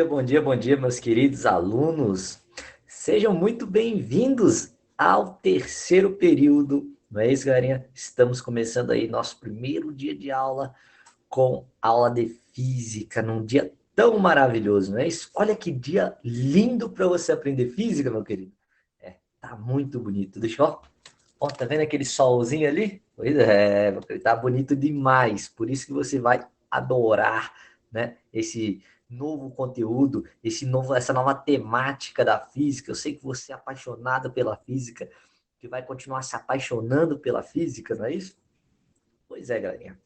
bom dia, meus queridos alunos. Sejam muito bem-vindos ao terceiro período. Não é isso, galerinha? Estamos começando aí nosso primeiro dia de aula com aula de física, num dia tão maravilhoso, não é isso? Olha que dia lindo para você aprender física, meu querido. Tá muito bonito. Deixa eu... Ó, tá vendo aquele solzinho ali? Pois é, tá bonito demais. Por isso que você vai adorar, né, esse novo conteúdo, essa nova temática da física. Eu sei que você é apaixonado pela física, que vai continuar se apaixonando pela física, não é isso? Pois é, galerinha.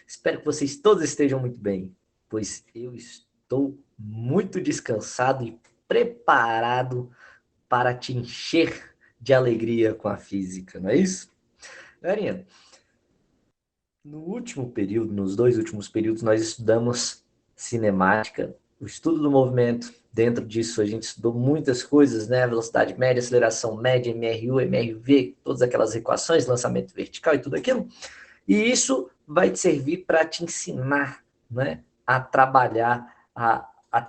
Espero que vocês todos estejam muito bem, pois eu estou muito descansado e preparado para te encher de alegria com a física, não é isso? Galerinha, no último período, nos dois últimos períodos, nós estudamos cinemática, o estudo do movimento. Dentro disso, a gente estudou muitas coisas, né? Velocidade média, aceleração média, MRU, MRV, todas aquelas equações, lançamento vertical e tudo aquilo. E isso vai te servir para te ensinar, né, a trabalhar,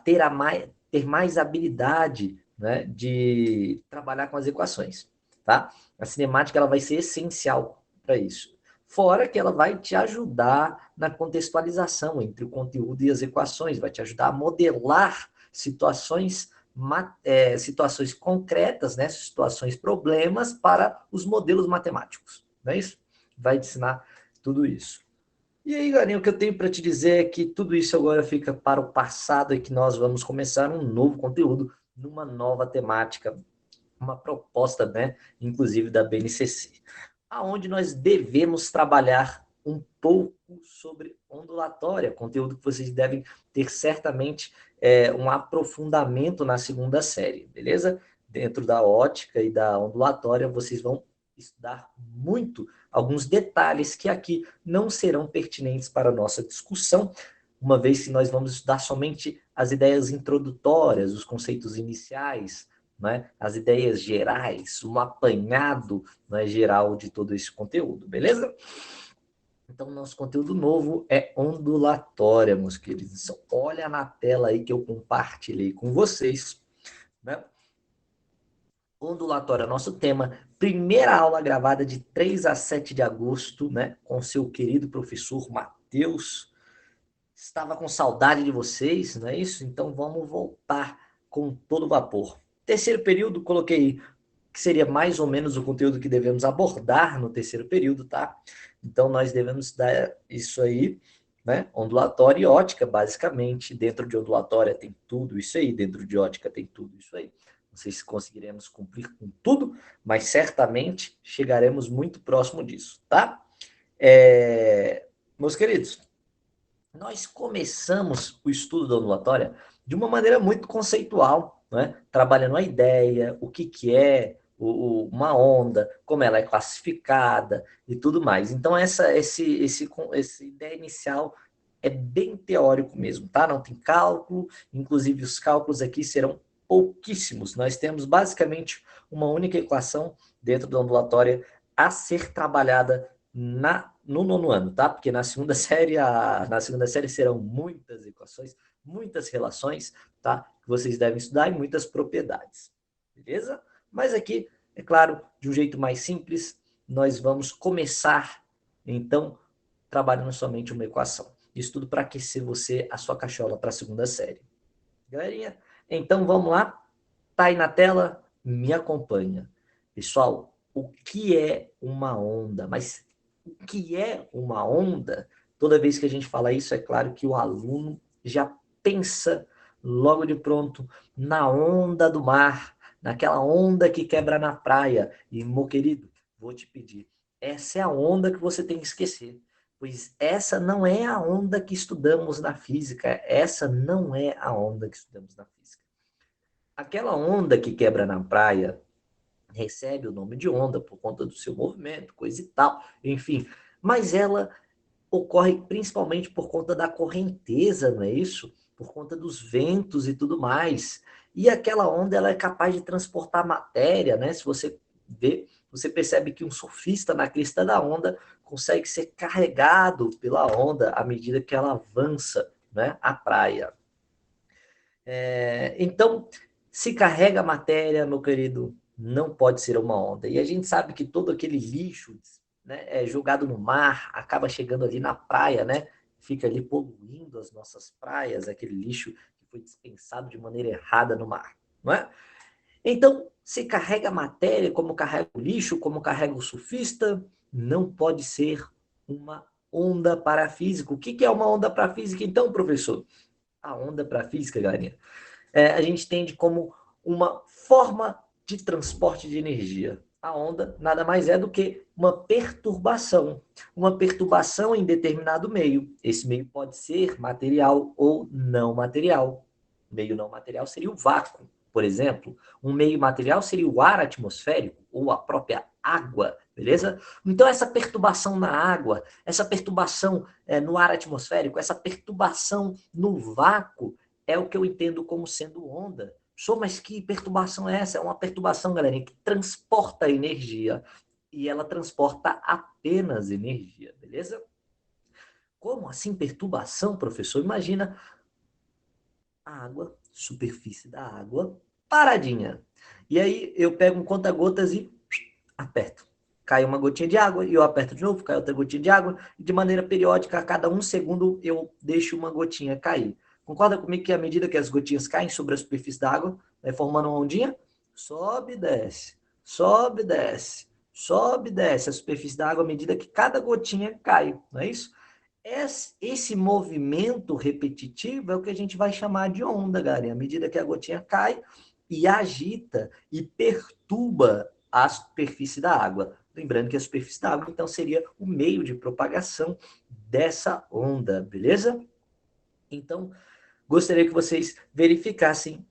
ter mais habilidade, né, de trabalhar com as equações, tá? A cinemática ela vai ser essencial para isso. Fora que ela vai te ajudar na contextualização entre o conteúdo e as equações, vai te ajudar a modelar situações concretas, né, situações problemas para os modelos matemáticos, não é isso? Vai te ensinar tudo isso. E aí, Garinho, o que eu tenho para te dizer é que tudo isso agora fica para o passado e que nós vamos começar um novo conteúdo, numa nova temática, uma proposta, né, inclusive da BNCC, aonde nós devemos trabalhar um pouco sobre ondulatória, conteúdo que vocês devem ter certamente um aprofundamento na segunda série, beleza? Dentro da ótica e da ondulatória, vocês vão estudar muito alguns detalhes que aqui não serão pertinentes para a nossa discussão, uma vez que nós vamos estudar somente as ideias introdutórias, os conceitos iniciais, né, as ideias gerais, um apanhado, né, geral de todo esse conteúdo, beleza? Então, nosso conteúdo novo é ondulatória, meus queridos. Então, olha na tela aí que eu compartilhei com vocês, né? Ondulatória, nosso tema. Primeira aula gravada de 3 a 7 de agosto, né? Com seu querido professor Matheus. Estava com saudade de vocês, não é isso? Então vamos voltar com todo vapor. Terceiro período, coloquei que seria mais ou menos o conteúdo que devemos abordar no terceiro período, tá? Então nós devemos dar isso aí, né? Ondulatória e ótica, basicamente. Dentro de ondulatória tem tudo isso aí, dentro de ótica tem tudo isso aí. Não sei se conseguiremos cumprir com tudo, mas certamente chegaremos muito próximo disso, tá? Meus queridos, nós começamos o estudo da ondulatória de uma maneira muito conceitual, né? Trabalhando a ideia, o que, que é uma onda, como ela é classificada e tudo mais. Então, essa ideia inicial é bem teórico mesmo, tá? Não tem cálculo, inclusive os cálculos aqui serão pouquíssimos. Nós temos basicamente uma única equação dentro da ondulatória a ser trabalhada no nono ano, tá? Porque na segunda série serão muitas equações, muitas relações, tá? Que vocês devem estudar e muitas propriedades, beleza? Mas aqui, é claro, de um jeito mais simples, nós vamos começar, então, trabalhando somente uma equação. Isso tudo para aquecer você, a sua cachola para a segunda série. Galerinha, então vamos lá? Tá aí na tela? Me acompanha. Pessoal, o que é uma onda? Mas o que é uma onda? Toda vez que a gente fala isso, é claro que o aluno já pensa logo de pronto na onda do mar, naquela onda que quebra na praia. E, meu querido, vou te pedir, essa é a onda que você tem que esquecer. Pois essa não é a onda que estudamos na física, essa não é a onda que estudamos na física. Aquela onda que quebra na praia recebe o nome de onda por conta do seu movimento, coisa e tal, enfim. Mas ela ocorre principalmente por conta da correnteza, não é isso? Por conta dos ventos e tudo mais. E aquela onda ela é capaz de transportar matéria, né? Se você vê, você percebe que um surfista na crista da onda consegue ser carregado pela onda à medida que ela avança, né, a praia. Então, se carrega a matéria, meu querido, não pode ser uma onda. E a gente sabe que todo aquele lixo, né, é jogado no mar, acaba chegando ali na praia, né? Fica ali poluindo as nossas praias, aquele lixo que foi dispensado de maneira errada no mar, não é? Então, se carrega a matéria como carrega o lixo, como carrega o surfista, não pode ser uma onda parafísica. O que é uma onda parafísica, então, professor? A onda parafísica, galerinha, a gente entende como uma forma de transporte de energia. A onda nada mais é do que uma perturbação em determinado meio. Esse meio pode ser material ou não material. Meio não material seria o vácuo, por exemplo. Um meio material seria o ar atmosférico ou a própria água, beleza? Então, essa perturbação na água, essa perturbação no ar atmosférico, essa perturbação no vácuo, é o que eu entendo como sendo onda. Só, mas que perturbação é essa? É uma perturbação, galerinha, que transporta energia. E ela transporta apenas energia, beleza? Como assim perturbação, professor? Imagina a água, superfície da água, paradinha. E aí eu pego um conta-gotas e aperto. Cai uma gotinha de água e eu aperto de novo, cai outra gotinha de água. E de maneira periódica, a cada 1 segundo, eu deixo uma gotinha cair. Concorda comigo que à medida que as gotinhas caem sobre a superfície da água, vai formando uma ondinha? Sobe e desce, sobe e desce, sobe e desce a superfície da água à medida que cada gotinha cai, não é isso? Esse movimento repetitivo é o que a gente vai chamar de onda, galera. À medida que a gotinha cai e agita e perturba a superfície da água. Lembrando que a superfície da água, então, seria o meio de propagação dessa onda, beleza? Então, gostaria que vocês verificassem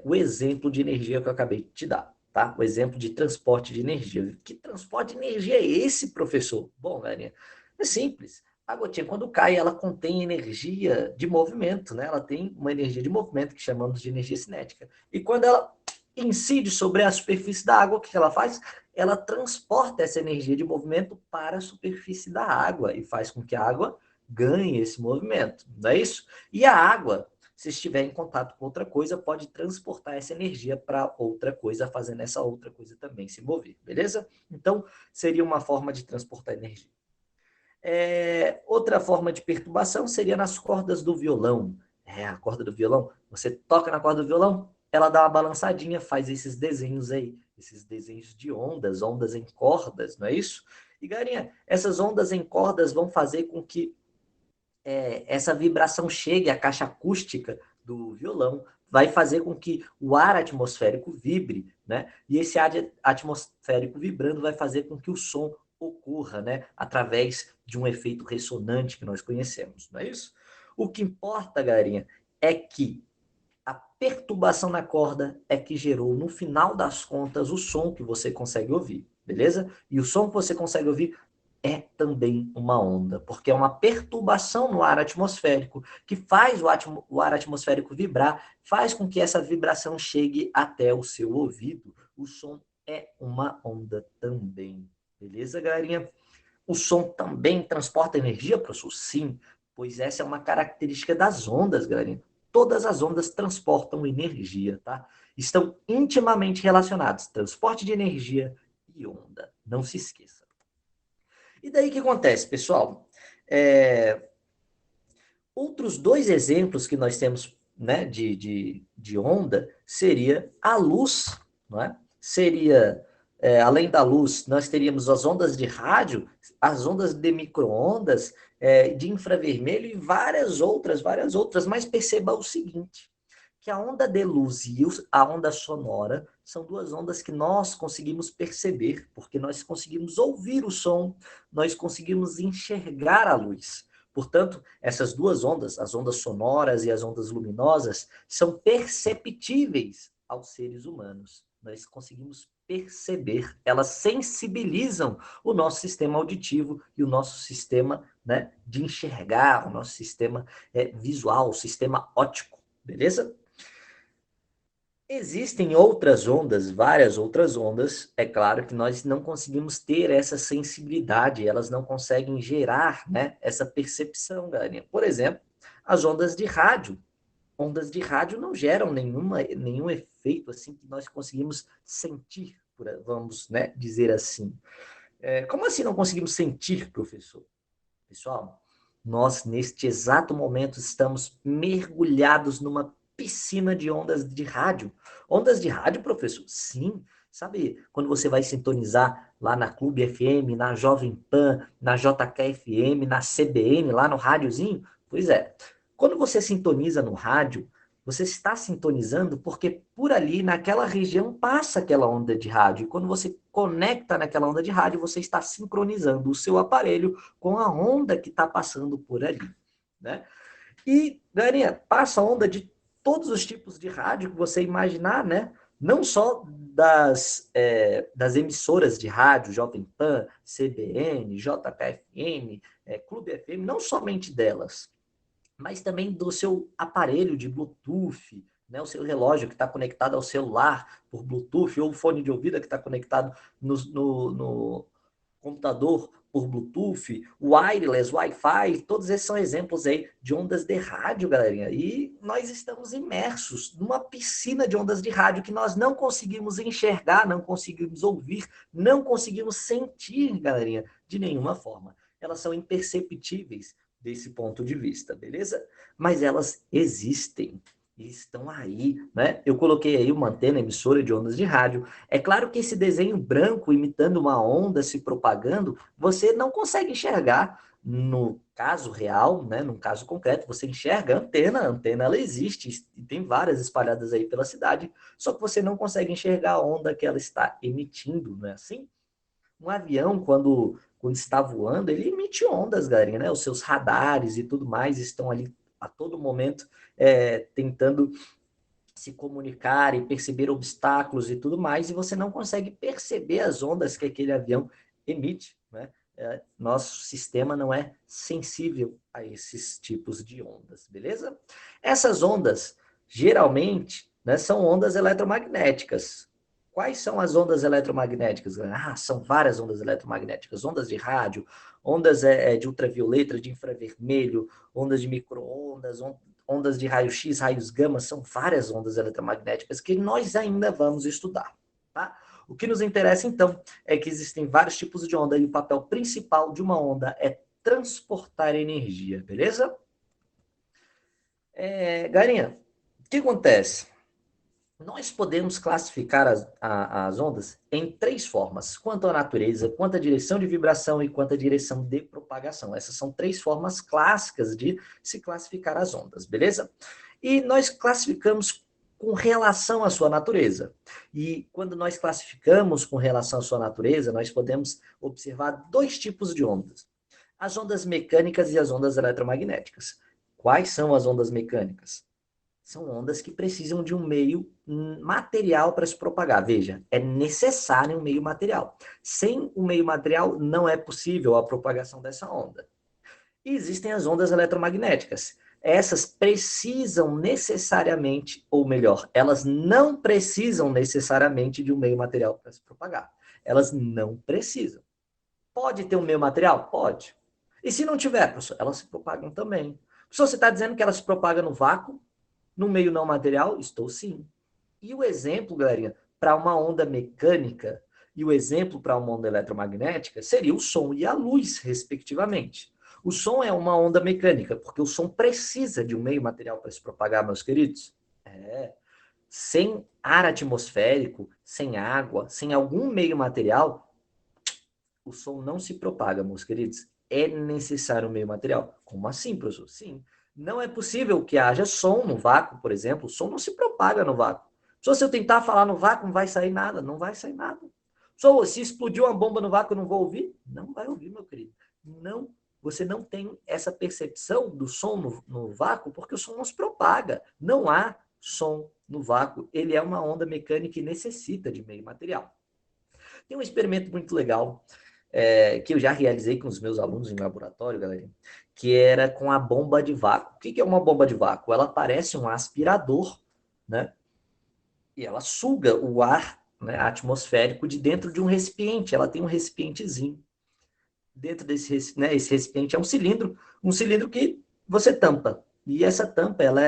o exemplo de energia que eu acabei de te dar, tá? O exemplo de transporte de energia. Que transporte de energia é esse, professor? Bom, galerinha, é simples. A gotinha, quando cai, ela contém energia de movimento, né? Ela tem uma energia de movimento que chamamos de energia cinética. E quando ela incide sobre a superfície da água, o que ela faz? Ela transporta essa energia de movimento para a superfície da água e faz com que a água ganhe esse movimento, não é isso? E a água, se estiver em contato com outra coisa, pode transportar essa energia para outra coisa, fazendo essa outra coisa também se mover, beleza? Então, seria uma forma de transportar energia. Outra forma de perturbação seria nas cordas do violão. A corda do violão, você toca na corda do violão, ela dá uma balançadinha, faz esses desenhos aí, esses desenhos de ondas, ondas em cordas, não é isso? E, galinha, essas ondas em cordas vão fazer com que essa vibração chegue à caixa acústica do violão, vai fazer com que o ar atmosférico vibre, né? E esse ar atmosférico vibrando vai fazer com que o som ocorra, né? Através de um efeito ressonante que nós conhecemos, não é isso? O que importa, galerinha, é que a perturbação na corda é que gerou, no final das contas, o som que você consegue ouvir, beleza? E o som que você consegue ouvir é também uma onda, porque é uma perturbação no ar atmosférico que faz o ar atmosférico vibrar, faz com que essa vibração chegue até o seu ouvido. O som é uma onda também, beleza, galerinha? O som também transporta energia, professor? Sim, pois essa é uma característica das ondas, galerinha. Todas as ondas transportam energia, tá? Estão intimamente relacionados, transporte de energia e onda. Não se esqueça. E daí o que acontece, pessoal? É, Outros dois exemplos que nós temos, né, de onda seria a luz, não é? Seria, além da luz, nós teríamos as ondas de rádio, as ondas de micro-ondas, de infravermelho e várias outras. Mas perceba o seguinte, que a onda de luz e a onda sonora são duas ondas que nós conseguimos perceber, porque nós conseguimos ouvir o som, nós conseguimos enxergar a luz. Portanto, essas duas ondas, as ondas sonoras e as ondas luminosas, são perceptíveis aos seres humanos. Nós conseguimos perceber, elas sensibilizam o nosso sistema auditivo e o nosso sistema, né, de enxergar, o nosso sistema visual, o sistema óptico, beleza? Existem outras ondas, várias outras ondas, é claro que nós não conseguimos ter essa sensibilidade, elas não conseguem gerar, né, essa percepção, galerinha. Por exemplo, as ondas de rádio. ondas de rádio não geram nenhum efeito assim que nós conseguimos sentir, vamos, né, dizer assim. Como assim não conseguimos sentir, professor? Pessoal, nós neste exato momento estamos mergulhados numa piscina de ondas de rádio. Ondas de rádio, professor? Sim. Sabe quando você vai sintonizar lá na Clube FM, na Jovem Pan, na JKFM, na CBN, lá no rádiozinho? Pois é. Quando você sintoniza no rádio, você está sintonizando porque por ali, naquela região, passa aquela onda de rádio. E quando você conecta naquela onda de rádio, você está sincronizando o seu aparelho com a onda que está passando por ali, né? E, galerinha, passa onda de todos os tipos de rádio que você imaginar, né? Não só das emissoras de rádio, Jovem Pan, CBN, JKFM, Clube FM, não somente delas, mas também do seu aparelho de Bluetooth, né, o seu relógio que está conectado ao celular por Bluetooth, ou o fone de ouvido que está conectado no computador por Bluetooth, wireless, Wi-Fi, todos esses são exemplos aí de ondas de rádio, galerinha. E nós estamos imersos numa piscina de ondas de rádio que nós não conseguimos enxergar, não conseguimos ouvir, não conseguimos sentir, galerinha, de nenhuma forma. Elas são imperceptíveis desse ponto de vista, beleza? Mas elas existem e estão aí, né? Eu coloquei aí uma antena emissora de ondas de rádio. É claro que esse desenho branco imitando uma onda se propagando, você não consegue enxergar no caso real, né? No caso concreto, você enxerga a antena ela existe e tem várias espalhadas aí pela cidade, só que você não consegue enxergar a onda que ela está emitindo, não é assim? Um avião, quando está voando, ele emite ondas, galerinha, né? Os seus radares e tudo mais estão ali a todo momento tentando se comunicar e perceber obstáculos e tudo mais, e você não consegue perceber as ondas que aquele avião emite, né? Nosso sistema não é sensível a esses tipos de ondas, beleza? Essas ondas, geralmente, né, são ondas eletromagnéticas. Quais são as ondas eletromagnéticas? São várias ondas eletromagnéticas. Ondas de rádio, ondas de ultravioleta, de infravermelho, ondas de micro-ondas, ondas de raio-x, raios gama, são várias ondas eletromagnéticas que nós ainda vamos estudar, tá? O que nos interessa, então, é que existem vários tipos de onda e o papel principal de uma onda é transportar energia, beleza? Garinha, o que acontece? Nós podemos classificar as ondas em três formas, quanto à natureza, quanto à direção de vibração e quanto à direção de propagação. Essas são três formas clássicas de se classificar as ondas, beleza? E nós classificamos com relação à sua natureza. E quando nós classificamos com relação à sua natureza, nós podemos observar dois tipos de ondas: as ondas mecânicas e as ondas eletromagnéticas. Quais são as ondas mecânicas? São ondas que precisam de um meio material para se propagar. Veja, é necessário um meio material. Sem o meio material, não é possível a propagação dessa onda. E existem as ondas eletromagnéticas. Essas precisam necessariamente, ou melhor, elas não precisam necessariamente de um meio material para se propagar. Elas não precisam. Pode ter um meio material? Pode. E se não tiver, professor, elas se propagam também. Professor, você está dizendo que elas se propagam no vácuo? No meio não material? Estou sim. E o exemplo, galerinha, para uma onda mecânica e o exemplo para uma onda eletromagnética seria o som e a luz, respectivamente. O som é uma onda mecânica, porque o som precisa de um meio material para se propagar, meus queridos. Sem ar atmosférico, sem água, sem algum meio material, o som não se propaga, meus queridos. É necessário um meio material. Como assim, professor? Sim. Não é possível que haja som no vácuo, por exemplo. O som não se propaga no vácuo. Se eu tentar falar no vácuo, não vai sair nada. Não vai sair nada. Se explodiu uma bomba no vácuo, eu não vou ouvir? Não vai ouvir, meu querido. Não, você não tem essa percepção do som no vácuo, porque o som não se propaga. Não há som no vácuo. Ele é uma onda mecânica e necessita de meio material. Tem um experimento muito legal que eu já realizei com os meus alunos em laboratório, galera, que era com a bomba de vácuo. O que é uma bomba de vácuo? Ela parece um aspirador, né? E ela suga o ar, né, atmosférico de dentro de um recipiente. Ela tem um recipientezinho. Dentro desse, né, esse recipiente é um cilindro que você tampa. E essa tampa, ela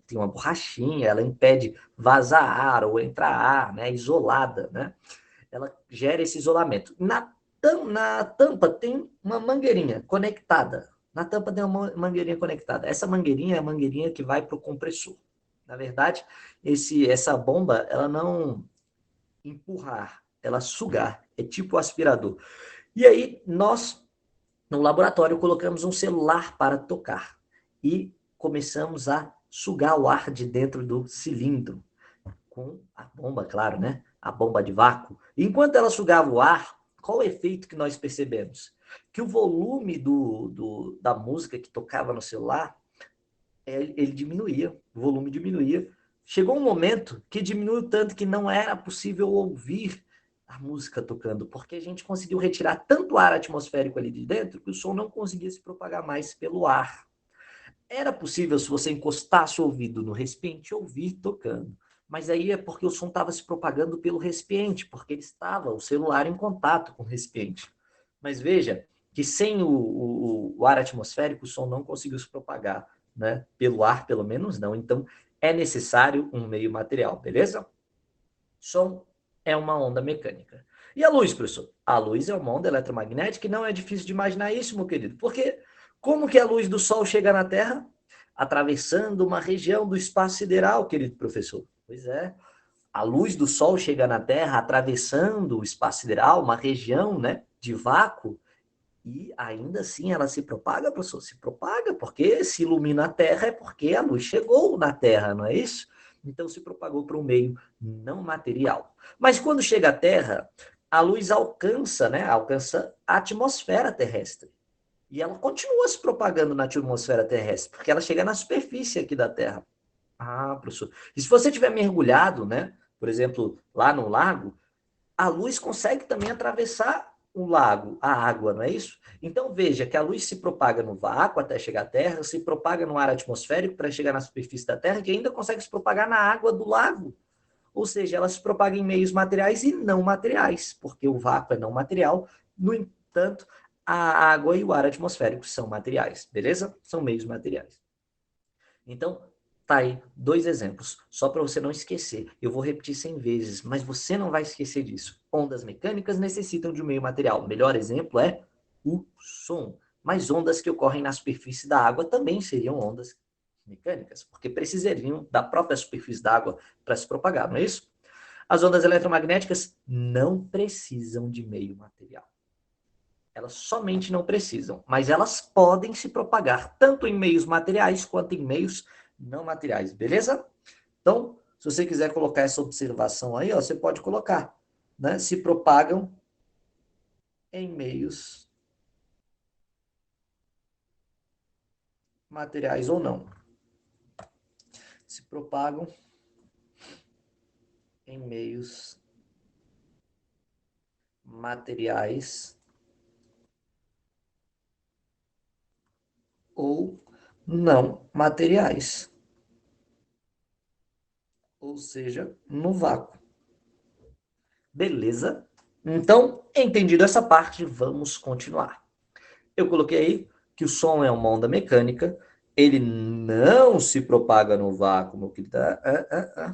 tem uma borrachinha, ela impede vazar ar ou entrar ar, né? Isolada, né? Ela gera esse isolamento. Na tampa tem uma mangueirinha conectada. Na tampa tem uma mangueirinha conectada. Essa mangueirinha é a mangueirinha que vai para o compressor. Na verdade, essa bomba, ela não empurrar, ela sugar. É tipo aspirador. E aí, nós, no laboratório, colocamos um celular para tocar. E começamos a sugar o ar de dentro do cilindro com a bomba, claro, né? A bomba de vácuo. Enquanto ela sugava o ar, qual o efeito que nós percebemos? Que o volume da música que tocava no celular, ele diminuía, o volume diminuía. Chegou um momento que diminuiu tanto que não era possível ouvir a música tocando, porque a gente conseguiu retirar tanto ar atmosférico ali de dentro que o som não conseguia se propagar mais pelo ar. Era possível, se você encostasse o ouvido no recipiente, ouvir tocando. Mas aí é porque o som estava se propagando pelo recipiente, porque ele estava, o celular, em contato com o recipiente. Mas veja que sem o ar atmosférico, o som não conseguiu se propagar, né? Pelo ar, pelo menos não. Então, é necessário um meio material, beleza? Som é uma onda mecânica. E a luz, professor? A luz é uma onda eletromagnética e não é difícil de imaginar isso, meu querido. Porque como que a luz do Sol chega na Terra? Atravessando uma região do espaço sideral, querido professor. Pois é. A luz do Sol chega na Terra atravessando o espaço sideral, uma região, né, de vácuo, e ainda assim ela se propaga, professor? Se propaga, porque se ilumina a Terra é porque a luz chegou na Terra, não é isso? Então se propagou para um meio não material. Mas quando chega à Terra, a luz alcança, né? Alcança a atmosfera terrestre. E ela continua se propagando na atmosfera terrestre, porque ela chega na superfície aqui da Terra. Ah, professor. E se você tiver mergulhado, né? Por exemplo, lá no lago, a luz consegue também atravessar o lago, a água, não é isso? Então veja que a luz se propaga no vácuo até chegar à Terra, se propaga no ar atmosférico para chegar na superfície da Terra, que ainda consegue se propagar na água do lago. Ou seja, ela se propaga em meios materiais e não materiais, porque o vácuo é não material, no entanto, a água e o ar atmosférico são materiais, beleza? São meios materiais. Então, tá aí dois exemplos, só para você não esquecer. Eu vou repetir 100 vezes, mas você não vai esquecer disso. Ondas mecânicas necessitam de um meio material. O melhor exemplo é o som. Mas ondas que ocorrem na superfície da água também seriam ondas mecânicas, porque precisariam da própria superfície da água para se propagar, não é isso? As ondas eletromagnéticas não precisam de meio material. Elas somente não precisam, mas elas podem se propagar tanto em meios materiais quanto em meios não materiais, beleza? Então, se você quiser colocar essa observação aí, ó, você pode colocar, né? Se propagam em meios materiais ou não. Se propagam em meios materiais ou não materiais, ou seja, no vácuo. Beleza? Então, entendido essa parte, vamos continuar. Eu coloquei aí que o som é uma onda mecânica, ele não se propaga no vácuo,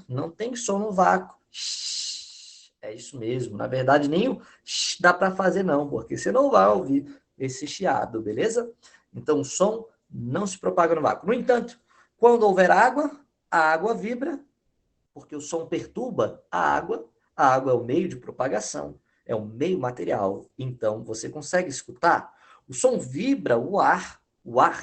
não tem som no vácuo. É isso mesmo. Na verdade, nem o dá para fazer não, porque você não vai ouvir esse chiado, beleza? Então, o som não se propaga no vácuo. No entanto, quando houver água, a água vibra, porque o som perturba a água é o meio de propagação, é o meio material, então você consegue escutar. O som vibra o ar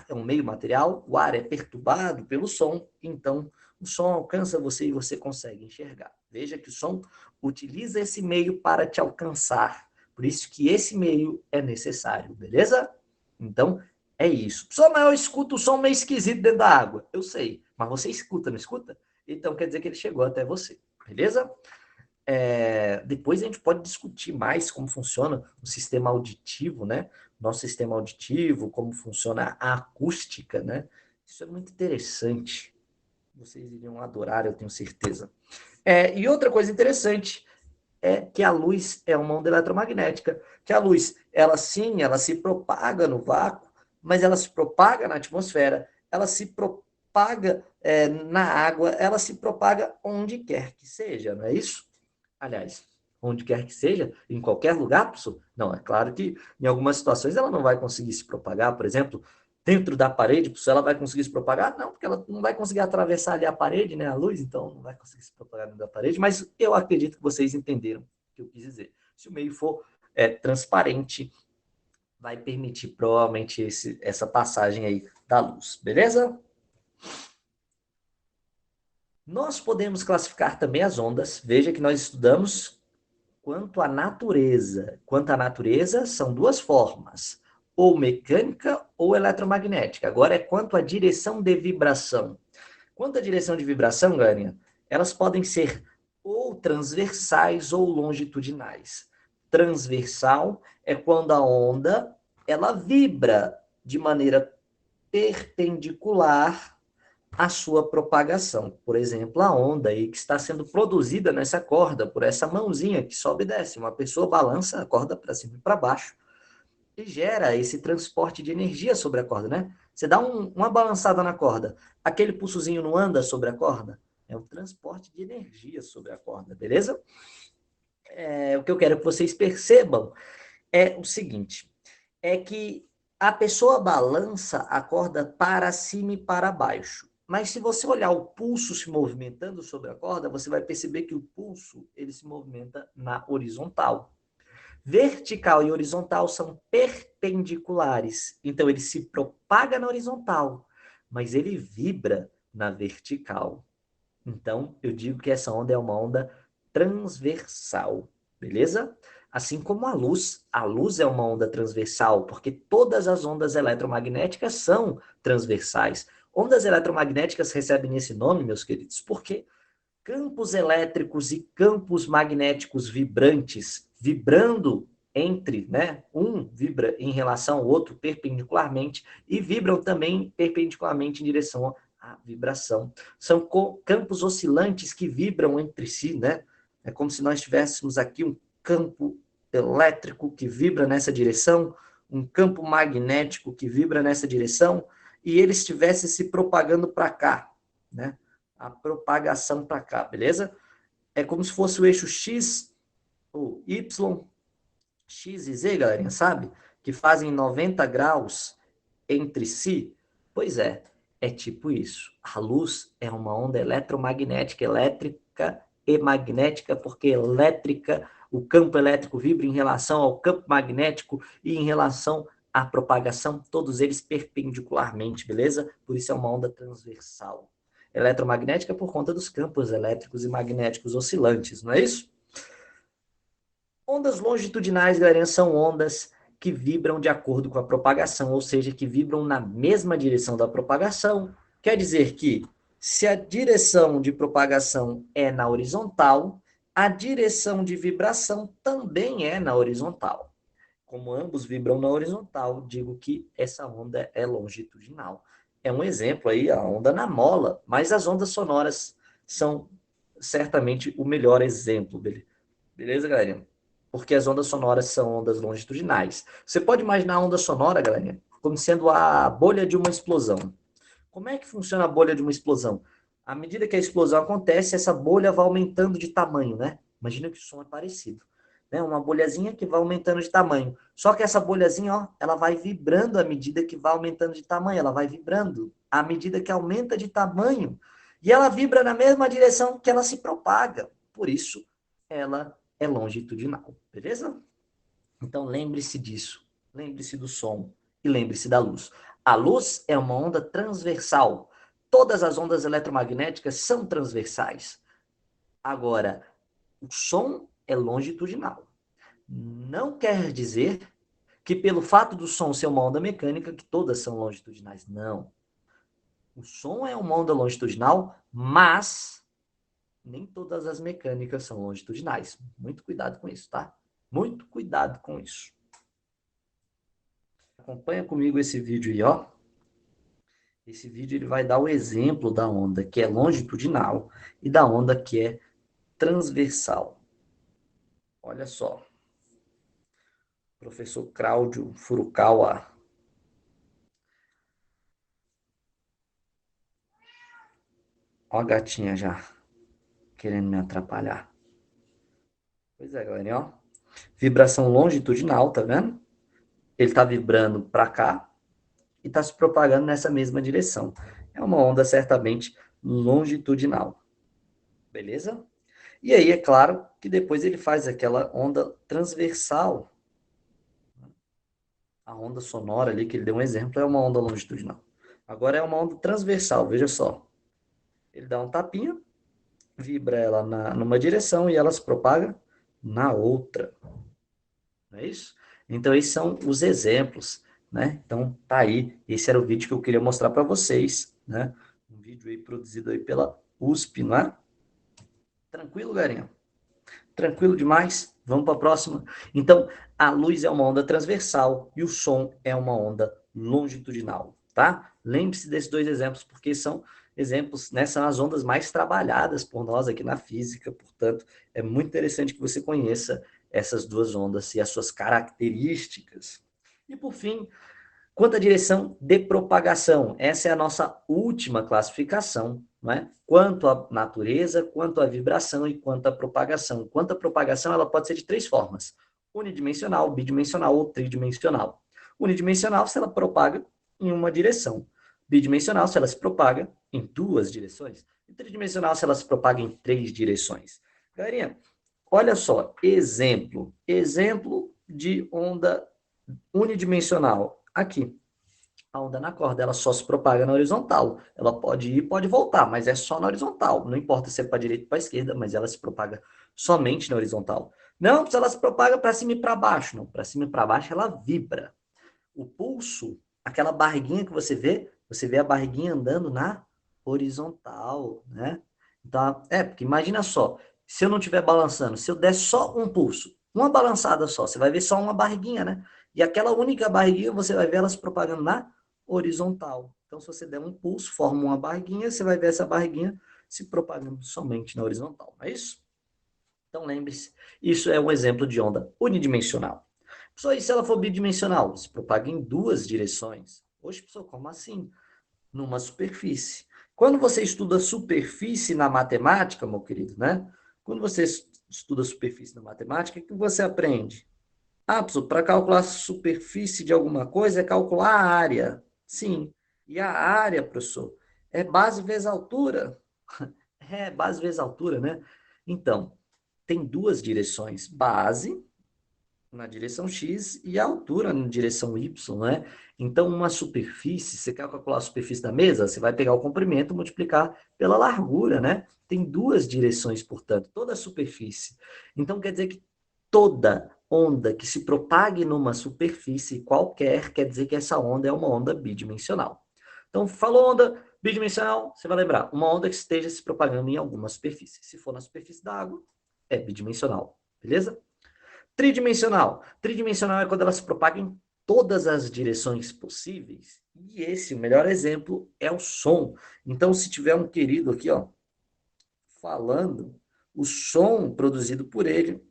é um meio material, o ar é perturbado pelo som, então o som alcança você e você consegue enxergar. Veja que o som utiliza esse meio para te alcançar, por isso que esse meio é necessário, beleza? Então, é isso. Só mas eu escuto o som meio esquisito dentro da água, eu sei, mas você escuta, não escuta? Então quer dizer que ele chegou até você, beleza? Depois a gente pode discutir mais como funciona o sistema auditivo, né? Nosso sistema auditivo, como funciona a acústica, né? Isso é muito interessante. Vocês iriam adorar, eu tenho certeza. E outra coisa interessante é que a luz é uma onda eletromagnética, que a luz, ela sim, ela se propaga no vácuo, mas ela se propaga na atmosfera ela se propaga na água, ela se propaga onde quer que seja, não é isso? Aliás, onde quer que seja, em qualquer lugar, professor? Não, é claro que em algumas situações ela não vai conseguir se propagar, por exemplo, dentro da parede, professor, ela vai conseguir se propagar? Não, porque ela não vai conseguir atravessar ali a parede, né, a luz, então não vai conseguir se propagar dentro da parede, mas eu acredito que vocês entenderam o que eu quis dizer. Se o meio for transparente, vai permitir provavelmente essa passagem aí da luz, beleza? Nós podemos classificar também as ondas. Veja que nós estudamos quanto à natureza. Quanto à natureza, são duas formas, ou mecânica ou eletromagnética. Agora é quanto à direção de vibração. Quanto à direção de vibração, Gânia, elas podem ser ou transversais ou longitudinais. Transversal é quando a onda ela vibra de maneira perpendicular à sua propagação. Por exemplo, a onda aí que está sendo produzida nessa corda por essa mãozinha que sobe e desce. Uma pessoa balança a corda para cima e para baixo e gera esse transporte de energia sobre a corda, né? Você dá uma balançada na corda, aquele pulsozinho não anda sobre a corda? É um transporte de energia sobre a corda, beleza? O que eu quero que vocês percebam é o seguinte, é que a pessoa balança a corda para cima e para baixo. Mas se você olhar o pulso se movimentando sobre a corda, você vai perceber que o pulso ele se movimenta na horizontal. Vertical e horizontal são perpendiculares. Então ele se propaga na horizontal, mas ele vibra na vertical. Então eu digo que essa onda é uma onda transversal, beleza? Assim como a luz é uma onda transversal, porque todas as ondas eletromagnéticas são transversais. Ondas eletromagnéticas recebem esse nome, meus queridos, porque campos elétricos e campos magnéticos vibrantes, vibrando entre, né? Um vibra em relação ao outro perpendicularmente e vibram também perpendicularmente em direção à vibração. São campos oscilantes que vibram entre si, né? É como se nós tivéssemos aqui um campo elétrico que vibra nessa direção, um campo magnético que vibra nessa direção, e ele estivesse se propagando para cá, né? A propagação para cá, beleza? É como se fosse o eixo X, ou Y, X e Z, galerinha, sabe? Que fazem 90 graus entre si. Pois é tipo isso. A luz é uma onda eletromagnética, elétrica e magnética, porque elétrica, o campo elétrico vibra em relação ao campo magnético e em relação à propagação, todos eles perpendicularmente, beleza? Por isso é uma onda transversal. Eletromagnética por conta dos campos elétricos e magnéticos oscilantes, não é isso? Ondas longitudinais, galera, são ondas que vibram de acordo com a propagação, ou seja, que vibram na mesma direção da propagação. Quer dizer que, se a direção de propagação é na horizontal, a direção de vibração também é na horizontal. Como ambos vibram na horizontal, digo que essa onda é longitudinal. É um exemplo aí, a onda na mola, mas as ondas sonoras são certamente o melhor exemplo. Beleza, galerinha? Porque as ondas sonoras são ondas longitudinais. Você pode imaginar a onda sonora, galerinha, como sendo a bolha de uma explosão. Como é que funciona a bolha de uma explosão? À medida que a explosão acontece, essa bolha vai aumentando de tamanho, né? Imagina que o som é parecido. Né? Uma bolhazinha que vai aumentando de tamanho. Só que essa bolhazinha, ó, ela vai vibrando à medida que vai aumentando de tamanho. Ela vai vibrando à medida que aumenta de tamanho. E ela vibra na mesma direção que ela se propaga. Por isso, ela é longitudinal. Beleza? Então lembre-se disso. Lembre-se do som e lembre-se da luz. A luz é uma onda transversal. Todas as ondas eletromagnéticas são transversais. Agora, o som é longitudinal. Não quer dizer que pelo fato do som ser uma onda mecânica, que todas são longitudinais. Não. O som é uma onda longitudinal, mas nem todas as mecânicas são longitudinais. Muito cuidado com isso, tá? Muito cuidado com isso. Acompanha comigo esse vídeo aí, ó. Esse vídeo ele vai dar o exemplo da onda que é longitudinal e da onda que é transversal. Olha só. Professor Cláudio Furukawa. Ó a gatinha já, querendo me atrapalhar. Pois é, galerinha, ó. Vibração longitudinal, tá vendo? Ele tá vibrando para cá e tá se propagando nessa mesma direção. É uma onda certamente longitudinal. Beleza? E aí, é claro que depois ele faz aquela onda transversal. A onda sonora ali, que ele deu um exemplo, é uma onda longitudinal. Agora é uma onda transversal, veja só. Ele dá um tapinha, vibra ela numa direção e ela se propaga na outra. Não é isso? Então, esses são os exemplos, né? Então, tá aí. Esse era o vídeo que eu queria mostrar para vocês, né? Um vídeo aí produzido aí pela USP, não é? Tranquilo, galerinha? Tranquilo demais? Vamos para a próxima. Então, a luz é uma onda transversal e o som é uma onda longitudinal, tá? Lembre-se desses dois exemplos, porque são exemplos, né? São as ondas mais trabalhadas por nós aqui na física, portanto, é muito interessante que você conheça essas duas ondas e as suas características. E por fim, quanto à direção de propagação, essa é a nossa última classificação, não é? Quanto à natureza, quanto à vibração e quanto à propagação. Quanto à propagação, ela pode ser de três formas: unidimensional, bidimensional ou tridimensional. Unidimensional, se ela propaga em uma direção. Bidimensional, se ela se propaga em duas direções. E tridimensional, se ela se propaga em três direções. Galerinha, olha só, exemplo de onda unidimensional. Aqui, a onda na corda, ela só se propaga na horizontal. Ela pode ir, pode voltar, mas é só na horizontal. Não importa se é para a direita ou para a esquerda, mas ela se propaga somente na horizontal. Não, se ela se propaga para cima e para baixo. Não, para cima e para baixo ela vibra. O pulso, aquela barriguinha que você vê a barriguinha andando na horizontal, né? Então, porque imagina só, se eu não estiver balançando, se eu der só um pulso, uma balançada só, você vai ver só uma barriguinha, né? E aquela única barriguinha, você vai ver ela se propagando na horizontal. Então, se você der um pulso, forma uma barriguinha, você vai ver essa barriguinha se propagando somente na horizontal, não é isso? Então, lembre-se, isso é um exemplo de onda unidimensional. Só isso se ela for bidimensional, se propaga em duas direções. Oxe, pessoal, como assim? Numa superfície. Quando você estuda superfície na matemática, meu querido, né? Quando você estuda superfície na matemática, o que você aprende? Ah, professor, para calcular a superfície de alguma coisa é calcular a área. Sim. E a área, professor, é base vezes altura. É, base vezes altura, né? Então, tem duas direções: base na direção X e a altura na direção Y, né? Então, uma superfície, você quer calcular a superfície da mesa, você vai pegar o comprimento e multiplicar pela largura, né? Tem duas direções, portanto, toda a superfície. Então, quer dizer que toda onda que se propague numa superfície qualquer, quer dizer que essa onda é uma onda bidimensional. Então, falou onda bidimensional, você vai lembrar, uma onda que esteja se propagando em alguma superfície. Se for na superfície da água, é bidimensional, beleza? Tridimensional. Tridimensional é quando ela se propaga em todas as direções possíveis. E esse, o melhor exemplo, é o som. Então, se tiver um querido aqui, ó, falando, o som produzido por ele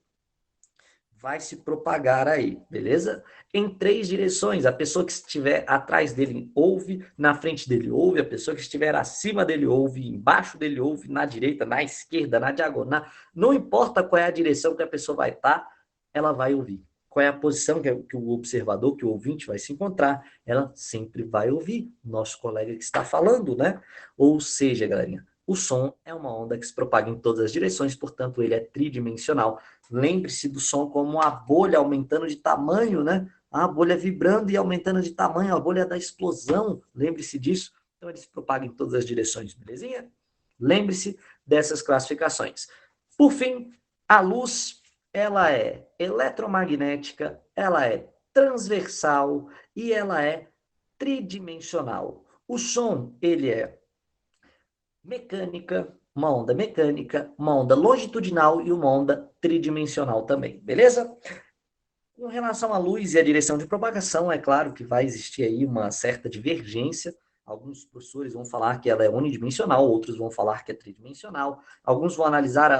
vai se propagar aí, beleza? Em três direções. A pessoa que estiver atrás dele ouve, na frente dele ouve, a pessoa que estiver acima dele ouve, embaixo dele ouve, na direita, na esquerda, na diagonal. Não importa qual é a direção que a pessoa vai estar, ela vai ouvir. Qual é a posição que o observador, que o ouvinte vai se encontrar, ela sempre vai ouvir nosso colega que está falando, né? Ou seja, galerinha, o som é uma onda que se propaga em todas as direções, portanto, ele é tridimensional. Lembre-se do som como a bolha aumentando de tamanho, né? A bolha vibrando e aumentando de tamanho, a bolha da explosão. Lembre-se disso. Então, ele se propaga em todas as direções, belezinha? Lembre-se dessas classificações. Por fim, a luz, ela é eletromagnética, ela é transversal e ela é tridimensional. O som, ele é mecânica, uma onda longitudinal e uma onda tridimensional também, beleza? Com relação à luz e à direção de propagação, é claro que vai existir aí uma certa divergência. Alguns professores vão falar que ela é unidimensional, outros vão falar que é tridimensional. Alguns vão analisar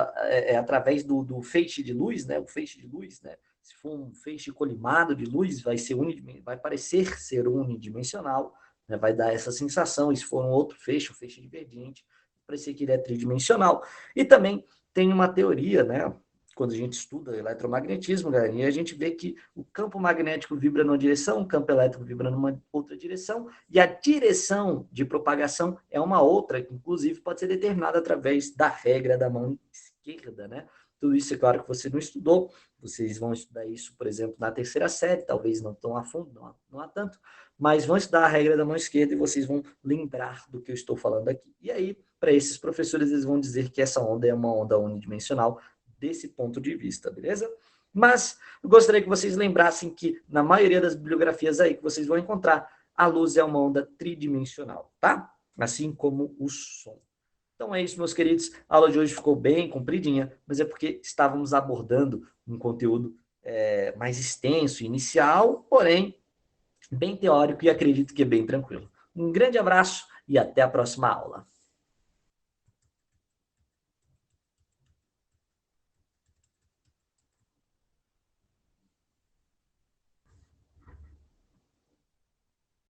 através do feixe de luz, né? O feixe de luz, né? Se for um feixe colimado de luz, vai parecer ser unidimensional, né? Vai dar essa sensação. E se for um outro feixe, um feixe divergente, parecer que ele é tridimensional. E também tem uma teoria, né? Quando a gente estuda eletromagnetismo, galera, e a gente vê que o campo magnético vibra numa direção, o campo elétrico vibra numa outra direção, e a direção de propagação é uma outra, que inclusive pode ser determinada através da regra da mão esquerda, né? Tudo isso, é claro que você não estudou, vocês vão estudar isso, por exemplo, na terceira série, talvez não tão a fundo, não há tanto, mas vão estudar a regra da mão esquerda e vocês vão lembrar do que eu estou falando aqui. E aí, para esses professores, eles vão dizer que essa onda é uma onda unidimensional, desse ponto de vista, beleza? Mas eu gostaria que vocês lembrassem que na maioria das bibliografias aí que vocês vão encontrar, a luz é uma onda tridimensional, tá? Assim como o som. Então é isso, meus queridos. A aula de hoje ficou bem compridinha, mas é porque estávamos abordando um conteúdo mais extenso, inicial, porém bem teórico e acredito que é bem tranquilo. Um grande abraço e até a próxima aula.